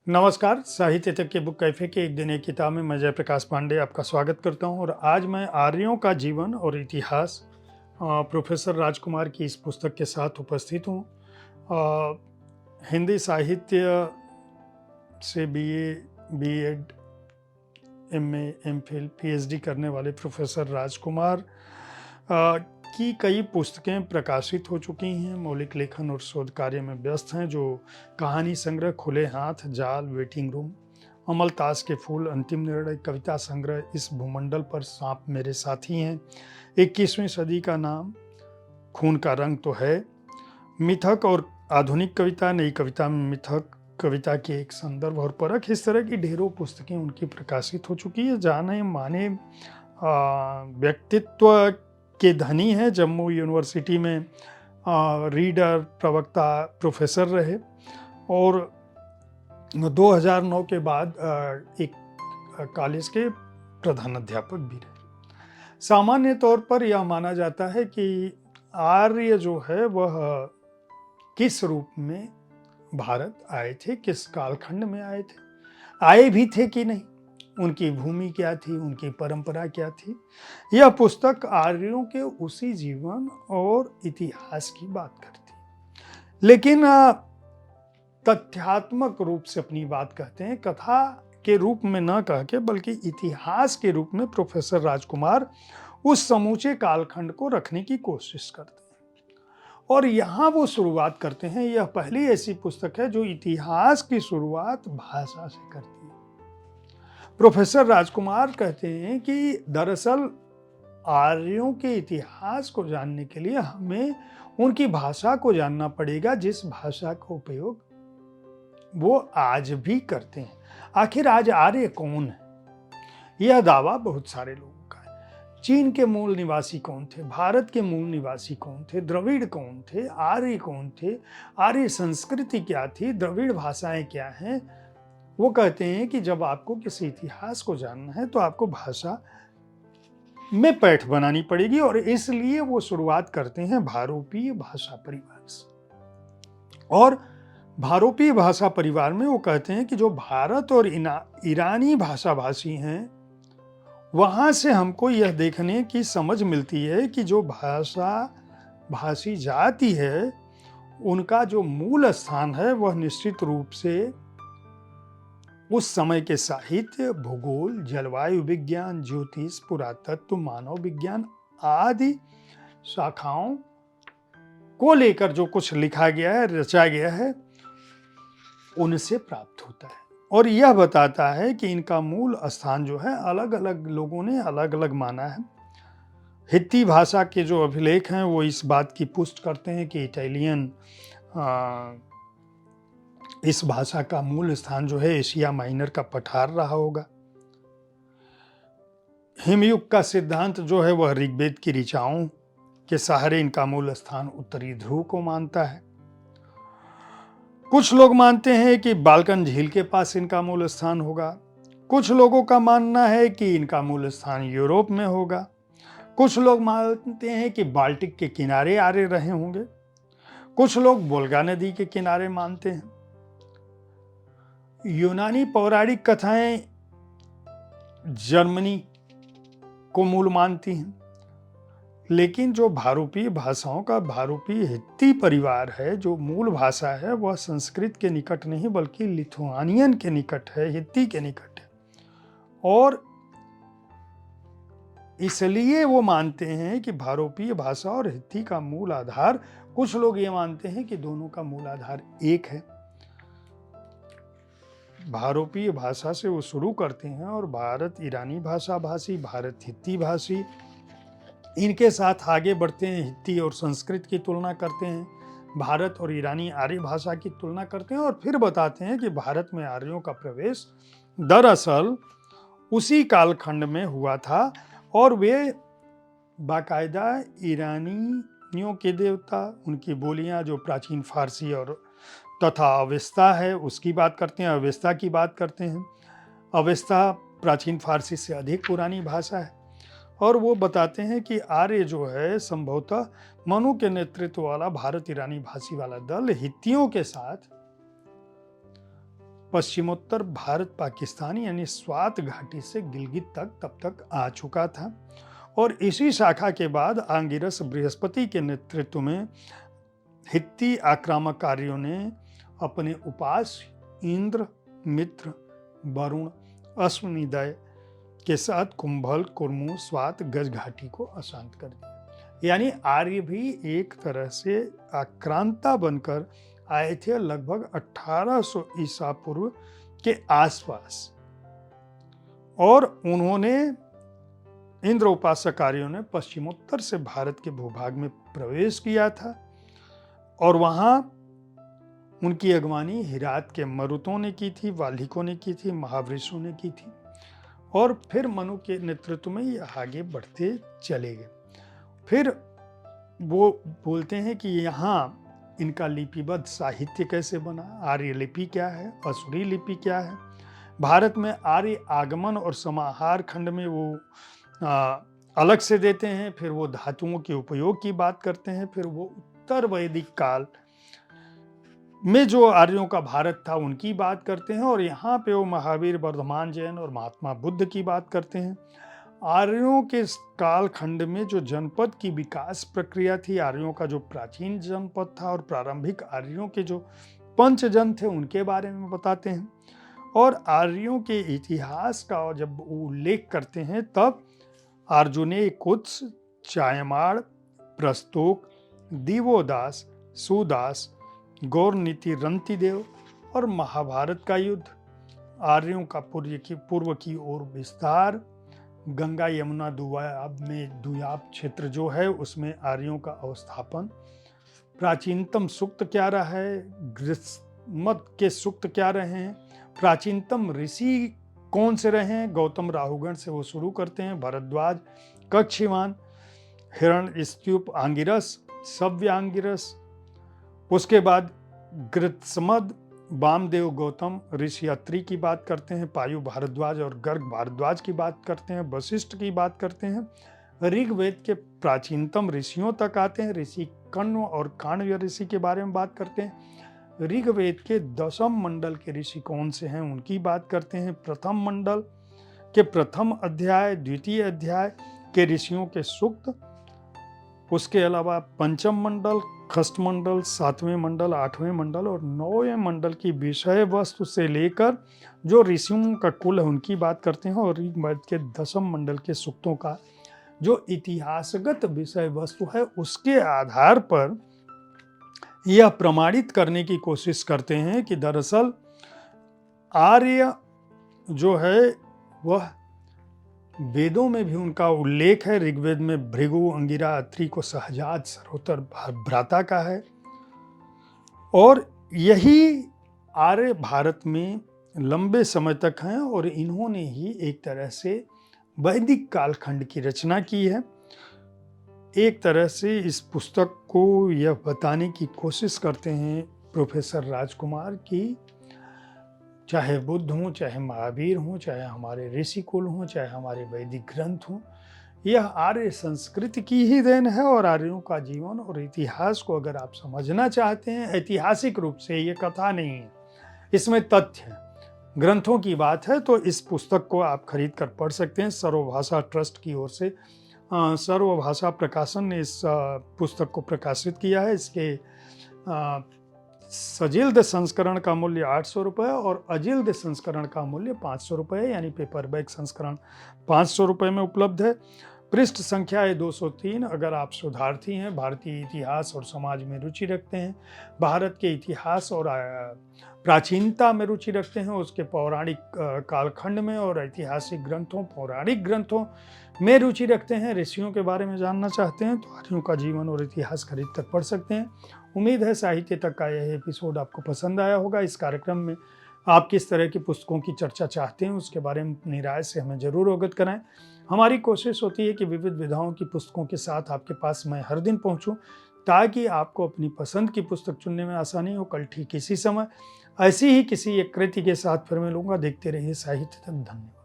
नमस्कार, साहित्य तक के बुक कैफे के एक दिन एक किताब में मैं जयप्रकाश पांडे आपका स्वागत करता हूं। और आज मैं आर्यों का जीवन और इतिहास प्रोफेसर राजकुमार की इस पुस्तक के साथ उपस्थित हूं। हिंदी साहित्य से BA, BEd, MA, MPhil, PhD करने वाले प्रोफेसर राजकुमार की कई पुस्तकें प्रकाशित हो चुकी हैं। मौलिक लेखन और शोध कार्य में व्यस्त हैं, जो कहानी संग्रह खुले हाथ, जाल, वेटिंग रूम, अमलतास के फूल, अंतिम निर्णय, कविता संग्रह, इस भूमंडल पर सांप मेरे साथी हैं, 21वीं सदी का नाम, खून का रंग तो है, मिथक और आधुनिक कविता, नई कविता में मिथक, कविता के एक संदर्भ और परख, इस तरह की ढेरों पुस्तकें उनकी प्रकाशित हो चुकी है। जाने माने व्यक्तित्व के धनी हैं। जम्मू यूनिवर्सिटी में रीडर, प्रवक्ता, प्रोफेसर रहे और 2009 के बाद एक कॉलेज के प्रधान अध्यापक भी रहे। सामान्य तौर पर यह माना जाता है कि आर्य जो है वह किस रूप में भारत आए थे, किस कालखंड में आए थे, आए भी थे कि नहीं, उनकी भूमि क्या थी, उनकी परंपरा क्या थी। यह पुस्तक आर्यों के उसी जीवन और इतिहास की बात करती है, लेकिन तथ्यात्मक रूप से अपनी बात कहते हैं, कथा के रूप में न कह के बल्कि इतिहास के रूप में प्रोफेसर राजकुमार उस समूचे कालखंड को रखने की कोशिश करते हैं। और यहाँ वो शुरुआत करते हैं। यह पहली ऐसी पुस्तक है जो इतिहास की शुरुआत भाषा से करती है। प्रोफेसर राजकुमार कहते हैं कि दरअसल आर्यों के इतिहास को जानने के लिए हमें उनकी भाषा को जानना पड़ेगा, जिस भाषा का उपयोग वो आज भी करते हैं। आखिर आज आर्य कौन है? यह दावा बहुत सारे लोगों का है। चीन के मूल निवासी कौन थे, भारत के मूल निवासी कौन थे, द्रविड़ कौन थे, आर्य कौन थे, आर्य संस्कृति क्या थी, द्रविड़ भाषाएं क्या हैं। वो कहते हैं कि जब आपको किसी इतिहास को जानना है तो आपको भाषा में पैठ बनानी पड़ेगी, और इसलिए वो शुरुआत करते हैं भारोपीय भाषा परिवार से। और भारोपीय भाषा परिवार में वो कहते हैं कि जो भारत और ईरानी भाषा भाषी हैं, वहां से हमको यह देखने की समझ मिलती है कि जो भाषा भाषी जाति है, उनका जो मूल स्थान है वह निश्चित रूप से उस समय के साहित्य, भूगोल, जलवायु विज्ञान, ज्योतिष, पुरातत्व, मानव विज्ञान आदि शाखाओं को लेकर जो कुछ लिखा गया है, रचा गया है, उनसे प्राप्त होता है। और यह बताता है कि इनका मूल स्थान जो है अलग अलग लोगों ने अलग अलग माना है। हित्ती भाषा के जो अभिलेख हैं वो इस बात की पुष्टि करते हैं कि इटालियन इस भाषा का मूल स्थान जो है एशिया माइनर का पठार रहा होगा। हिमयुग का सिद्धांत जो है वह ऋग्वेद की ऋचाओं के सहारे इनका मूल स्थान उत्तरी ध्रुव को मानता है। कुछ लोग मानते हैं कि बाल्कन झील के पास इनका मूल स्थान होगा। कुछ लोगों का मानना है कि इनका मूल स्थान यूरोप में होगा। कुछ लोग मानते हैं कि बाल्टिक के किनारे आर्य रहे होंगे। कुछ लोग वोल्गा नदी के किनारे मानते हैं। यूनानी पौराणिक कथाएं जर्मनी को मूल मानती हैं, लेकिन जो भारोपीय भाषाओं का भारोपीय हित्ती परिवार है, जो मूल भाषा है, वह संस्कृत के निकट नहीं बल्कि लिथुआनियन के निकट है, हित्ती के निकट है। और इसलिए वो मानते हैं कि भारोपीय भाषा और हित्ती का मूल आधार, कुछ लोग ये मानते हैं कि दोनों का मूल आधार एक है। भारोपीय भाषा से वो शुरू करते हैं और भारत ईरानी भाषा भाषी, भारत हित्ती भाषी, इनके साथ आगे बढ़ते हैं। हित्ती और संस्कृत की तुलना करते हैं, भारत और ईरानी आर्य भाषा की तुलना करते हैं, और फिर बताते हैं कि भारत में आर्यों का प्रवेश दरअसल उसी कालखंड में हुआ था, और वे बाकायदा ईरानियों के देवता, उनकी बोलियां जो प्राचीन फारसी और तथा अवेस्ता है उसकी बात करते हैं, अवेस्ता की बात करते हैं। अवेस्ता प्राचीन फारसी से अधिक पुरानी भाषा है। और वो बताते हैं कि आर्य जो है संभवतः मनु के नेतृत्व वाला भारत ईरानी भाषी वाला दल हित्तियों के साथ पश्चिमोत्तर भारत पाकिस्तान यानी स्वात घाटी से गिलगित तक तब तक आ चुका था। और इसी शाखा के बाद आंगिरस बृहस्पति के नेतृत्व में हित्ती आक्रामकारियों ने अपने उपास्य इंद्र, मित्र, वरुण, अश्वनीदय के साथ कुंभल, कुर्मू, स्वात, गज घाटी को अशांत कर दिया। यानी आर्य भी एक तरह से आक्रांता बनकर आए थे लगभग 1800 ईसा पूर्व के आसपास। और उन्होंने इंद्र उपासकारियों ने पश्चिमोत्तर से भारत के भूभाग में प्रवेश किया था और वहां उनकी अगवानी हिरात के मरुतों ने की थी, वाल्मीकियों ने की थी, महावृषों ने की थी और फिर मनु के नेतृत्व में ये आगे बढ़ते चले गए। फिर वो बोलते हैं कि यहाँ इनका लिपिबद्ध साहित्य कैसे बना, आर्य लिपि क्या है, असुरी लिपि क्या है। भारत में आर्य आगमन और समाहार खंड में वो अलग से देते हैं। फिर वो धातुओं के उपयोग की बात करते हैं। फिर वो उत्तर वैदिक काल में जो आर्यों का भारत था उनकी बात करते हैं और यहाँ पे वो महावीर, वर्धमान जैन और महात्मा बुद्ध की बात करते हैं। आर्यों के कालखंड में जो जनपद की विकास प्रक्रिया थी, आर्यों का जो प्राचीन जनपद था और प्रारंभिक आर्यों के जो पंचजन थे उनके बारे में बताते हैं। और आर्यों के इतिहास का जब उल्लेख करते हैं तब अर्जुने कुत्स, चायमाड़, प्रस्तोक, दिवोदास, सुदास, गौरनीति, रंतिदेव और महाभारत का युद्ध, आर्यों का पूर्व की ओर विस्तार, गंगा यमुना दुआब में दुयाब क्षेत्र जो है उसमें आर्यों का अवस्थापन, प्राचीनतम सूक्त क्या रहा है, ग्रीष्मत के सूक्त क्या रहे हैं, प्राचीनतम ऋषि कौन से रहे हैं, गौतम राहुगण से वो शुरू करते हैं, भरद्वाज, कक्षिवान, हिरण्यस्तूप, आंगिरस, सव्य आंगिरस, उसके बाद गृत्समद, वामदेव, गौतम, ऋषि अत्रि की बात करते हैं, पायु भारद्वाज और गर्ग भारद्वाज की बात करते हैं, वशिष्ठ की बात करते हैं। ऋग्वेद के प्राचीनतम ऋषियों तक आते हैं, ऋषि कण्व और काण्व ऋषि के बारे में बात करते हैं। ऋग्वेद के 10वें मंडल के ऋषि कौन से हैं उनकी बात करते हैं। प्रथम मंडल के प्रथम अध्याय, द्वितीय अध्याय के ऋषियों के सूक्त, उसके अलावा पंचम मंडल, खष्ट मंडल, 7वें मंडल, 8वें मंडल और 9वें मंडल की विषय वस्तु से लेकर जो ऋषियों का कुल है उनकी बात करते हैं। और ऋग्वेद के 10वें मंडल के सूक्तों का जो इतिहासगत विषय वस्तु है उसके आधार पर यह प्रमाणित करने की कोशिश करते हैं कि दरअसल आर्य जो है वह वेदों में भी उनका उल्लेख है। ऋग्वेद में भृगु, अंगिरा, अत्रि को सहजात सर्वोत्तर भ्राता का है और यही आर्य भारत में लंबे समय तक हैं और इन्होंने ही एक तरह से वैदिक कालखंड की रचना की है। एक तरह से इस पुस्तक को यह बताने की कोशिश करते हैं प्रोफेसर राजकुमार की चाहे बुद्ध हों, चाहे महावीर हों, चाहे हमारे ऋषि कुल हों, चाहे हमारे वैदिक ग्रंथ हों, यह आर्य संस्कृति की ही देन है। और आर्यों का जीवन और इतिहास को अगर आप समझना चाहते हैं ऐतिहासिक रूप से, ये कथा नहीं है, इसमें तथ्य है, ग्रंथों की बात है, तो इस पुस्तक को आप खरीद कर पढ़ सकते हैं। सर्वभाषा ट्रस्ट की ओर से सर्वभाषा प्रकाशन ने इस पुस्तक को प्रकाशित किया है। इसके सजिल्द संस्करण का मूल्य 800 रुपये और अजिल्द संस्करण का मूल्य 500 रुपये, यानी पेपरबैक संस्करण 500 रुपये में उपलब्ध है। पृष्ठ संख्या है 203। अगर आप शोधार्थी हैं, भारतीय इतिहास और समाज में रुचि रखते हैं, भारत के इतिहास और प्राचीनता में रुचि रखते हैं, उसके पौराणिक कालखंड में और ऐतिहासिक ग्रंथों, पौराणिक ग्रंथों में रुचि रखते हैं, ऋषियों के बारे में जानना चाहते हैं, तो आर्यों का जीवन और इतिहास खरीद कर पढ़ सकते हैं। उम्मीद है साहित्य तक का यह एपिसोड आपको पसंद आया होगा। इस कार्यक्रम में आप किस तरह की पुस्तकों की चर्चा चाहते हैं उसके बारे में अपनी राय से हमें जरूर अवगत कराएं। हमारी कोशिश होती है कि विविध विधाओं की पुस्तकों के साथ आपके पास मैं हर दिन पहुंचूं, ताकि आपको अपनी पसंद की पुस्तक चुनने में आसानी हो। कल ठीक इसी समय ऐसी ही किसी एक कृति के साथ फिर मिलूंगा। देखते रहिए साहित्य तक। धन्यवाद।